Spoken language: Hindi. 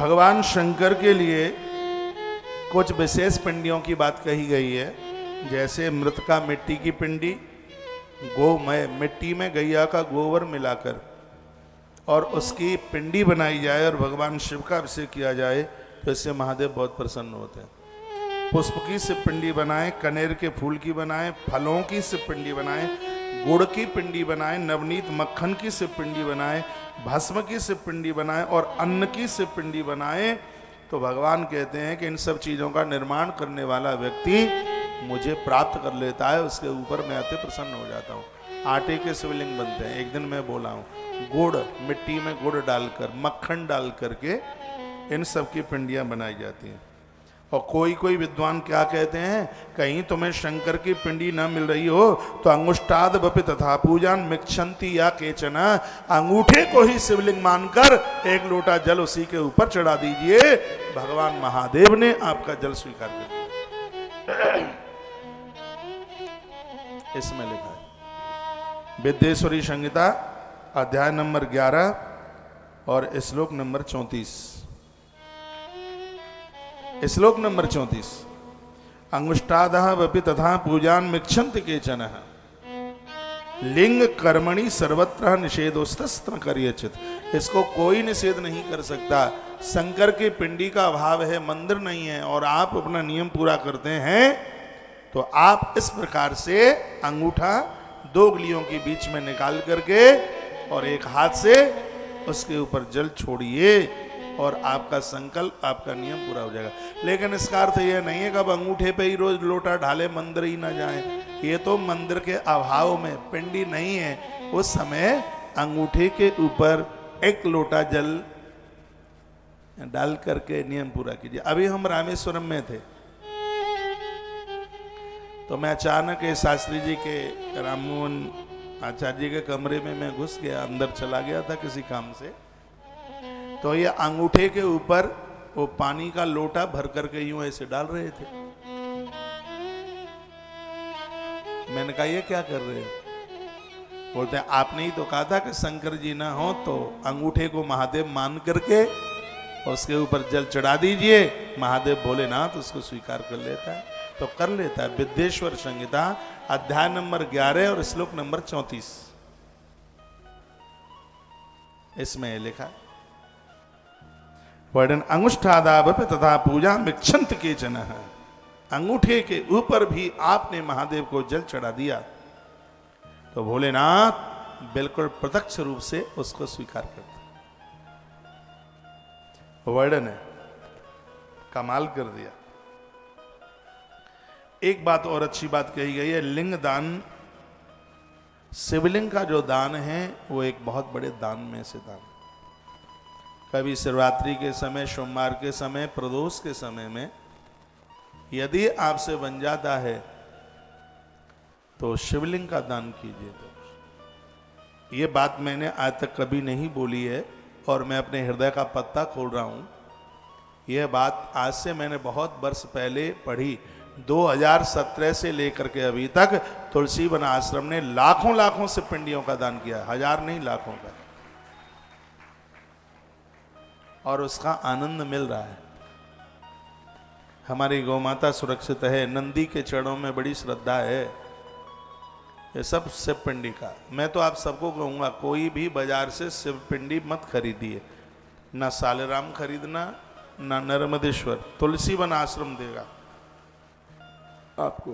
भगवान शंकर के लिए कुछ विशेष पिंडियों की बात कही गई है। जैसे मृतका मिट्टी की पिंडी, गोमय मिट्टी में गैया का गोबर मिलाकर और उसकी पिंडी बनाई जाए और भगवान शिव का अभिषेक किया जाए तो इससे महादेव बहुत प्रसन्न होते हैं। पुष्प की शिव पिंडी बनाएं, कनेर के फूल की बनाएं, फलों की शिव पिंडी बनाएं, गुड़ की पिंडी बनाएं, नवनीत मक्खन की शिव पिंडी बनाएं, भस्म की शिव पिंडी बनाएं और अन्न की शिव पिंडी बनाएं तो भगवान कहते हैं कि इन सब चीज़ों का निर्माण करने वाला व्यक्ति मुझे प्राप्त कर लेता है, उसके ऊपर मैं अति प्रसन्न हो जाता हूँ। आटे के शिवलिंग बनते हैं। एक दिन मैं बोला हूँ, गुड़, मिट्टी में गुड़ डालकर, मक्खन डाल करके इन सब की पिंडियाँ बनाई जाती हैं। और कोई कोई विद्वान क्या कहते हैं, कहीं तुम्हें शंकर की पिंडी न मिल रही हो तो अंगुष्टाद बपि तथा पूजान मिक्षंती या केचन, अंगूठे को ही शिवलिंग मानकर एक लोटा जल उसी के ऊपर चढ़ा दीजिए, भगवान महादेव ने आपका जल स्वीकार कर दिया। इसमें लिखा है विद्येश्वरी संहिता अध्याय नंबर 11 और श्लोक नंबर 34। श्लोक नंबर 34, अंगुष्टादः वपि तथा पूजान मिक्षन्ति केचन, लिंग कर्मणि सर्वत्र निषेधोस्तस्त्र करियचित। इसको कोई निषेध नहीं कर सकता। शंकर के पिंडी का अभाव है, मंदिर नहीं है और आप अपना नियम पूरा करते हैं तो आप इस प्रकार से अंगूठा दो उंगलियों के बीच में निकाल करके और एक हाथ से उसके ऊपर जल छोड़िए और आपका संकल्प, आपका नियम पूरा हो जाएगा। लेकिन इसका अर्थ यह नहीं है कि अब अंगूठे पे ही रोज लोटा ढाले, मंदिर ही ना जाए। ये तो मंदिर के अभाव में, पिंडी नहीं है उस समय अंगूठे के ऊपर एक लोटा जल डाल करके नियम पूरा कीजिए। अभी हम रामेश्वरम में थे तो मैं अचानक शास्त्री जी के, राममोहन आचार्य जी के कमरे में मैं घुस गया, अंदर चला गया था किसी काम से। तो ये अंगूठे के ऊपर वो पानी का लोटा भर करके यूं ऐसे डाल रहे थे। मैंने कहा ये क्या कर रहे हो? बोलते हैं आपने ही तो कहा था कि शंकर जी ना हो तो अंगूठे को महादेव मान करके उसके ऊपर जल चढ़ा दीजिए, महादेव भोलेनाथ उसको स्वीकार कर लेता है। तो कर लेता है। विद्येश्वर संहिता अध्याय नंबर 11 और श्लोक नंबर 34, इसमें लिखा है वर्णन अंगुष्ठादावपि तथा पूजा मिक्षंत केचन, अंगूठे के ऊपर भी आपने महादेव को जल चढ़ा दिया तो भोलेनाथ बिल्कुल प्रत्यक्ष रूप से उसको स्वीकार करते। वर्णन है, कमाल कर दिया। एक बात और अच्छी बात कही गई है, लिंग दान, शिवलिंग का जो दान है वो एक बहुत बड़े दान में से दान। कभी शिवरात्रि के समय, सोमवार के समय, प्रदोष के समय में यदि आपसे बन जाता है तो शिवलिंग का दान कीजिए। तो ये बात मैंने आज तक कभी नहीं बोली है और मैं अपने हृदय का पत्ता खोल रहा हूँ। यह बात आज से मैंने बहुत वर्ष पहले पढ़ी। 2017 से लेकर के अभी तक तुलसी वन आश्रम ने लाखों लाखों से पिंडियों का दान किया, हजार नहीं लाखों का, और उसका आनंद मिल रहा है। हमारी गौ माता सुरक्षित है, नंदी के चरणों में बड़ी श्रद्धा है। ये सब शिव पिंडी का। मैं तो आप सबको कहूँगा कोई भी बाजार से शिव पिंडी मत खरीदिए, ना सालेराम खरीदना, ना नर्मदेश्वर, तुलसी वन आश्रम देगा आपको।